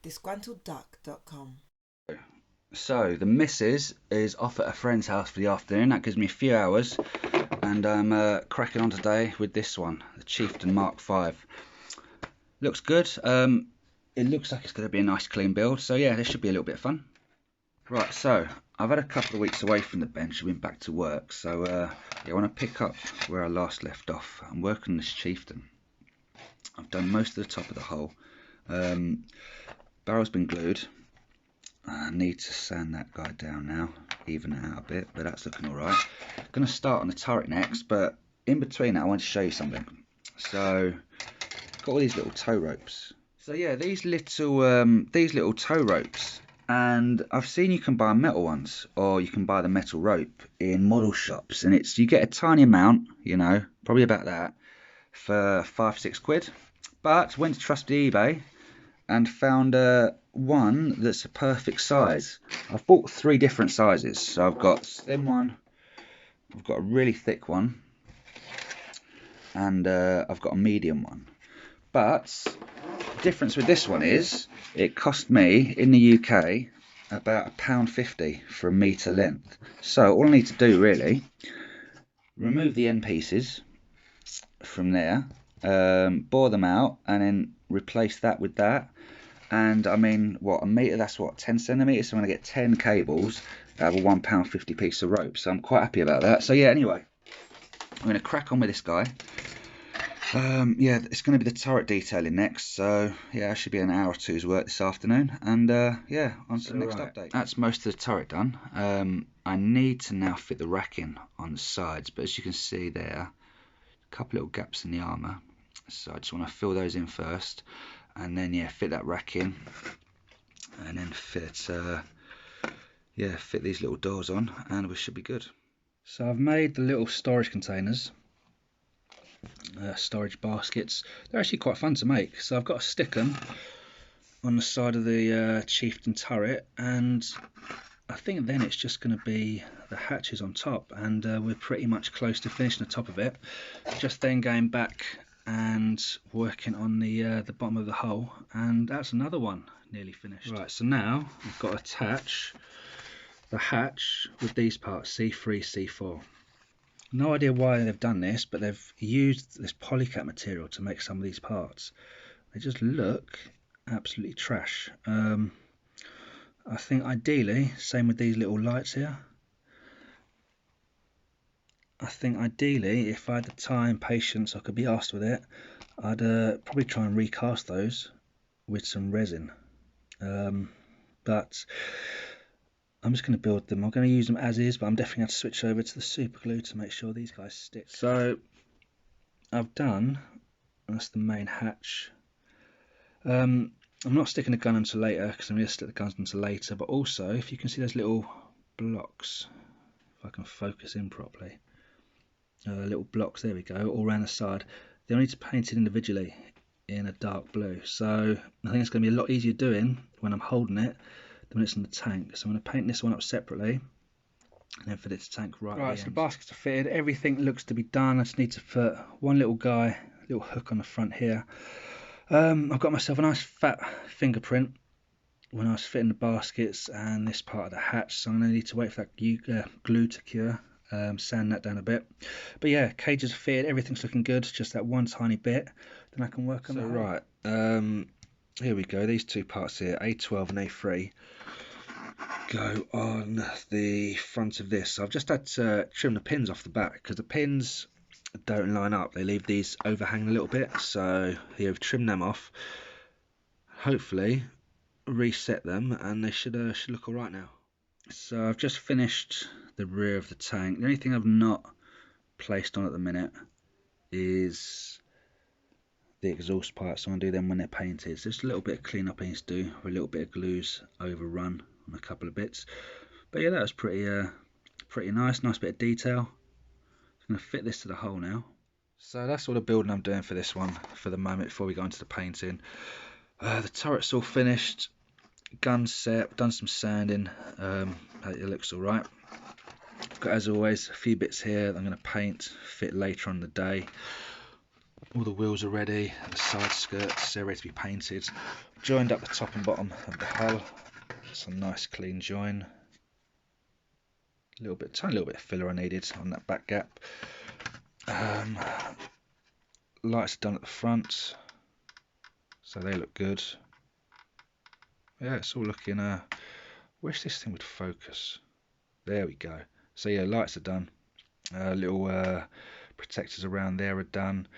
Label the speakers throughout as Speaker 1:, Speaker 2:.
Speaker 1: disgruntledduck.com.
Speaker 2: So the missus is off at a friend's house for the afternoon. That gives me a few hours, and I'm cracking on today with this one, the Chieftain Mark V. Looks good. It looks like it's going to be a nice clean build, so yeah, this should be a little bit of fun. Right, so I've had a couple of weeks away from the bench. I've been back to work, so yeah, I want to pick up where I last left off. I'm working on this Chieftain. I've done most of the top of the hull. Barrel's been glued. I need to sand that guy down now, even it out a bit, but that's looking alright. Going to start on the turret next, but in between that I want to show you something. So, got all these little tow ropes. So yeah, these little tow ropes, and I've seen you can buy metal ones, or you can buy the metal rope in model shops, and you get a tiny amount, you know, probably about that, for 5-6 quid. But went to trusty eBay and found one that's a perfect size. I've bought 3 different sizes. So I've got a slim one, I've got a really thick one, and I've got a medium one. But the difference with this one is it cost me in the UK about £1.50 for a metre length. So all I need to do really, remove the end pieces from there, bore them out, and then replace that with that. And I mean, what, a metre, that's what, 10 centimetres? So I'm going to get 10 cables out of a £1.50 piece of rope. So I'm quite happy about that. So yeah, anyway, I'm going to crack on with this guy. Yeah, it's going to be the turret detailing next. So yeah, it should be an hour or two's work this afternoon. And yeah, on to the next update. That's most of the turret done. I need to now fit the racking on the sides. But as you can see there, a couple little gaps in the armour. So I just want to fill those in first. And then yeah, fit that rack in, and then fit these little doors on, and we should be good. So I've made the little storage containers, storage baskets. They're actually quite fun to make. So I've got to stick them on the side of the Chieftain turret, and I think then it's just going to be the hatches on top, and we're pretty much close to finishing the top of it. Just then going back and working on the bottom of the hull, and that's another one nearly finished. Right, so now we've got to attach the hatch with these parts, C3, C4. No idea why they've done this, but they've used this polycat material to make some of these parts. They just look absolutely trash. I think ideally, same with these little lights here, I think ideally, if I had the time, patience, I could be asked with it, I'd probably try and recast those with some resin. But I'm just going to build them. I'm going to use them as is, but I'm definitely going to switch over to the super glue to make sure these guys stick. So I've done, that's the main hatch. I'm not sticking the gun until later, because I'm going to stick the guns until later, but also, if you can see those little blocks, if I can focus in properly, little blocks, there we go, all around the side. They'll need to paint it individually in a dark blue. So I think it's going to be a lot easier doing when I'm holding it than when it's in the tank. So I'm going to paint this one up separately and then fit it to tank right. So the baskets are fitted, everything looks to be done. I just need to put one little guy, little hook on the front here. I've got myself a nice fat fingerprint when I was fitting the baskets and this part of the hatch, so I'm going to need to wait for that glue to cure. Sand that down a bit, but yeah, cages are fitted, everything's looking good, just that one tiny bit, then I can work on it. Right, here we go, these 2 parts here, A12 and A3, go on the front of this. So I've just had to trim the pins off the back, because the pins don't line up, they leave these overhanging a little bit, so here I've trimmed them off, hopefully reset them, and they should look alright now. So I've just finished the rear of the tank. The only thing I've not placed on at the minute is the exhaust pipes. So I'm going to do them when they're painted. So just a little bit of clean up I need to do, or a little bit of glue's overrun on a couple of bits. But yeah, that was pretty nice bit of detail. I'm going to fit this to the hull now. So that's all the building I'm doing for this one for the moment before we go into the painting. The turret's all finished. Gun set, done some sanding, it looks alright. Got, as always, a few bits here that I'm going to paint, fit later on in the day. all the wheels are ready, the side skirts, they're ready to be painted. Joined up the top and bottom of the hull. It's a nice clean join. Tiny little bit of filler I needed on that back gap. Lights are done at the front, so they look good. Yeah, it's all looking. Wish this thing would focus. There we go. So yeah, lights are done. Little protectors around there are done.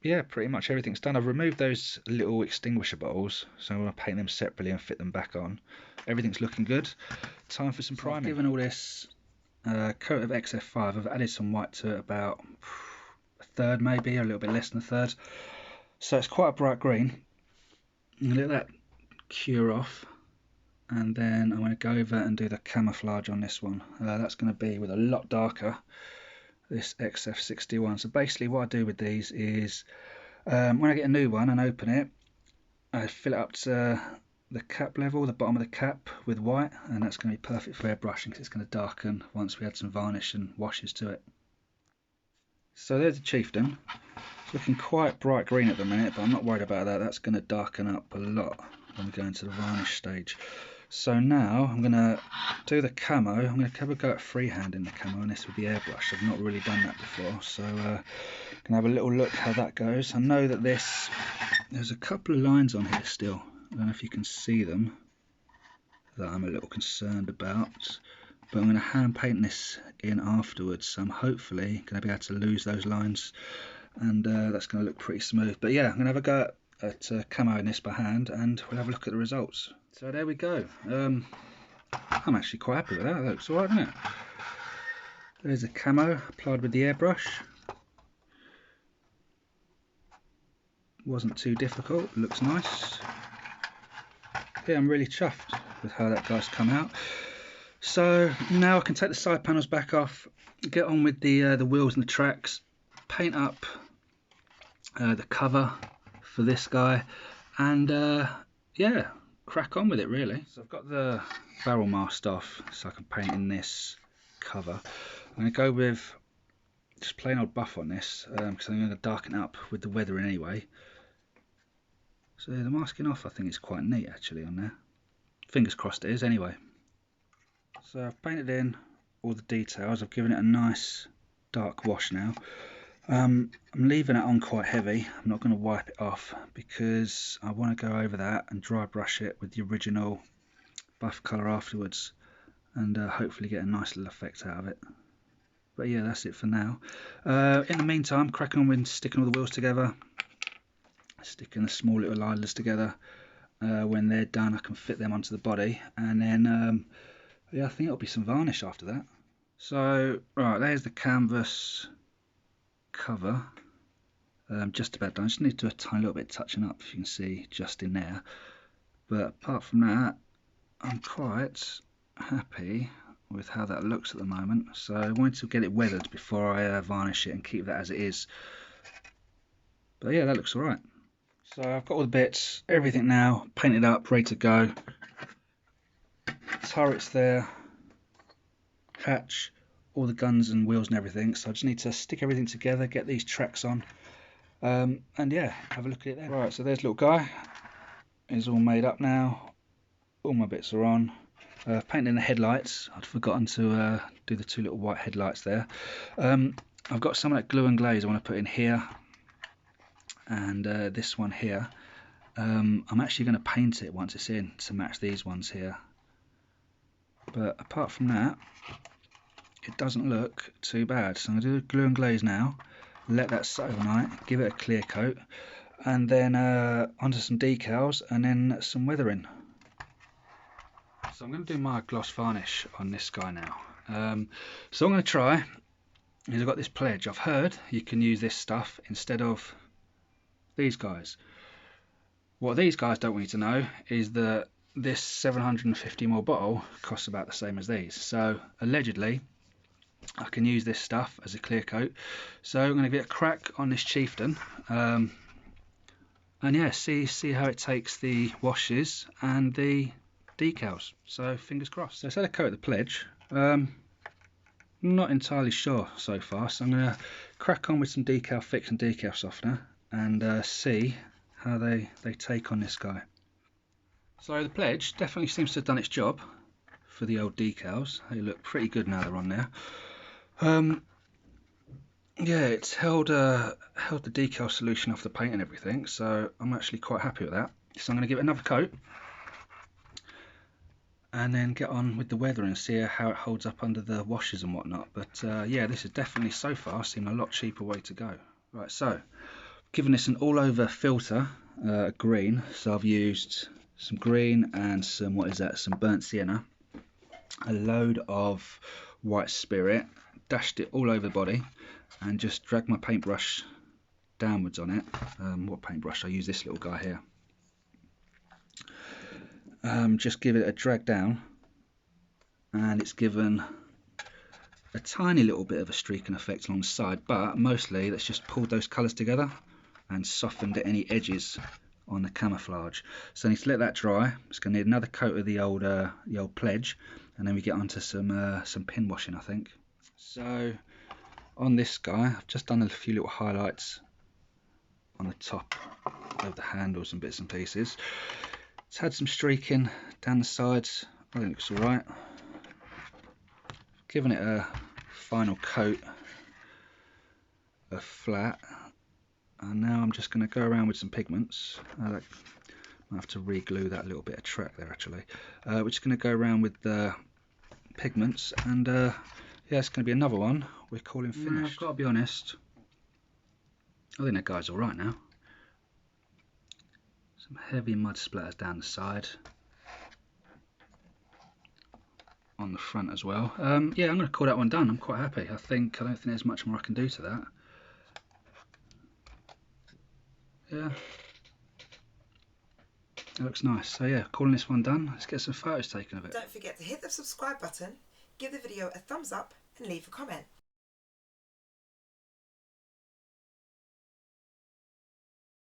Speaker 2: Yeah, pretty much everything's done. I've removed those little extinguisher bottles, so I'm going to paint them separately and fit them back on. Everything's looking good. Time for some priming. Given all this coat of XF5, I've added some white to it, about a third maybe, or a little bit less than a third. So it's quite a bright green. And let that cure off, and then I'm going to go over and do the camouflage on this one. That's going to be with a lot darker, this XF61. So basically what I do with these is when I get a new one and open it, I fill it up to the cap level, the bottom of the cap, with white, and that's going to be perfect for airbrushing because it's going to darken once we add some varnish and washes to it. So there's the Chieftain. It's looking quite bright green at the minute, but I'm not worried about that. That's going to darken up a lot when we go into the varnish stage. So now I'm going to do the camo. I'm going to have a go at freehand in the camo on this with the airbrush. I've not really done that before, so I'm going to have a little look how that goes. I know that there's a couple of lines on here still. I don't know if you can see them, that I'm a little concerned about. But I'm going to hand paint this in afterwards, so I'm hopefully going to be able to lose those lines, and that's going to look pretty smooth. But yeah, I'm going to have a go at camo in this by hand, and we'll have a look at the results. So there we go. I'm actually quite happy with that. That looks alright, doesn't it? There's a camo applied with the airbrush. Wasn't too difficult, looks nice. Yeah, I'm really chuffed with how that guy's come out. So now I can take the side panels back off, get on with the wheels and the tracks, paint up the cover for this guy, and yeah, crack on with it really. So I've got the barrel masked off so I can paint in this cover. I'm going to go with just plain old buff on this because I'm going to darken it up with the weathering anyway. So the masking off I think is quite neat actually on there. Fingers crossed it is anyway. So I've painted in all the details. I've given it a nice dark wash now. I'm leaving it on quite heavy. I'm not going to wipe it off because I want to go over that and dry brush it with the original buff colour afterwards, and hopefully get a nice little effect out of it. But yeah, that's it for now. In the meantime, cracking on with sticking all the wheels together, sticking the small little idlers together. When they're done I can fit them onto the body, and then yeah, I think it'll be some varnish after that. So right, there's the canvas cover, just about done. I just need to do a tiny little bit of touching up, if you can see just in there, but apart from that I'm quite happy with how that looks at the moment. So I wanted to get it weathered before I varnish it and keep that as it is, but yeah, that looks alright. So I've got all the bits, everything now painted up, ready to go. Turrets there, hatch, all the guns and wheels and everything, so I just need to stick everything together, get these tracks on, and yeah, have a look at it there. Right, so there's little guy, he's all made up now, all my bits are on. I've painted in the headlights. I'd forgotten to do the two little white headlights there. I've got some of that glue and glaze I want to put in here, and this one here. I'm actually going to paint it once it's in to match these ones here, but apart from that it doesn't look too bad. So I'm going to do the glue and glaze now, let that sit overnight, give it a clear coat, and then onto some decals and then some weathering. So I'm going to do my gloss varnish on this guy now. So I'm going to try is I've got this pledge. I've heard you can use this stuff instead of these guys. What these guys don't want you to know is that this 750ml bottle costs about the same as these. So allegedly I can use this stuff as a clear coat. So I'm going to give it a crack on this Chieftain, and yeah, see how it takes the washes and the decals. So fingers crossed. So I said a coat of the pledge. Not entirely sure so far, so I'm going to crack on with some decal fix and decal softener and see how they take on this guy. So the pledge definitely seems to have done its job for the old decals. They look pretty good now they're on there. Yeah, it's held the decal solution off the paint and everything, so I'm actually quite happy with that. So I'm going to give it another coat and then get on with the weather and see how it holds up under the washers and whatnot. But yeah, this is definitely so far seemed a lot cheaper way to go. Right, so giving this an all-over filter, green. So I've used some green and some, what is that, some burnt sienna, a load of white spirit, dashed it all over the body, and just dragged my paintbrush downwards on it. What paintbrush? I use this little guy here. Just give it a drag down, and it's given a tiny little bit of a streaking effect along the side, but mostly that's just pulled those colours together and softened any edges on the camouflage. So I need to let that dry. It's going to need another coat of the old pledge, and then we get onto some pin washing, I think. So on this guy, I've just done a few little highlights on the top of the handles and bits and pieces. It's had some streaking down the sides. I think it's alright. Given it a final coat of flat, and now I'm just going to go around with some pigments. I might have to re-glue that little bit of track there actually. We're just going to go around with the pigments, and yeah, it's going to be another one we're calling finished. I've got to be honest, I think that guy's alright now. Some heavy mud splatters down the side, on the front as well. Yeah, I'm going to call that one done. I'm quite happy. I don't think there's much more I can do to that. Yeah, it looks nice. So yeah, calling this one done. Let's get some photos taken of it.
Speaker 1: Don't forget to hit the subscribe button, give the video a thumbs up and leave a comment.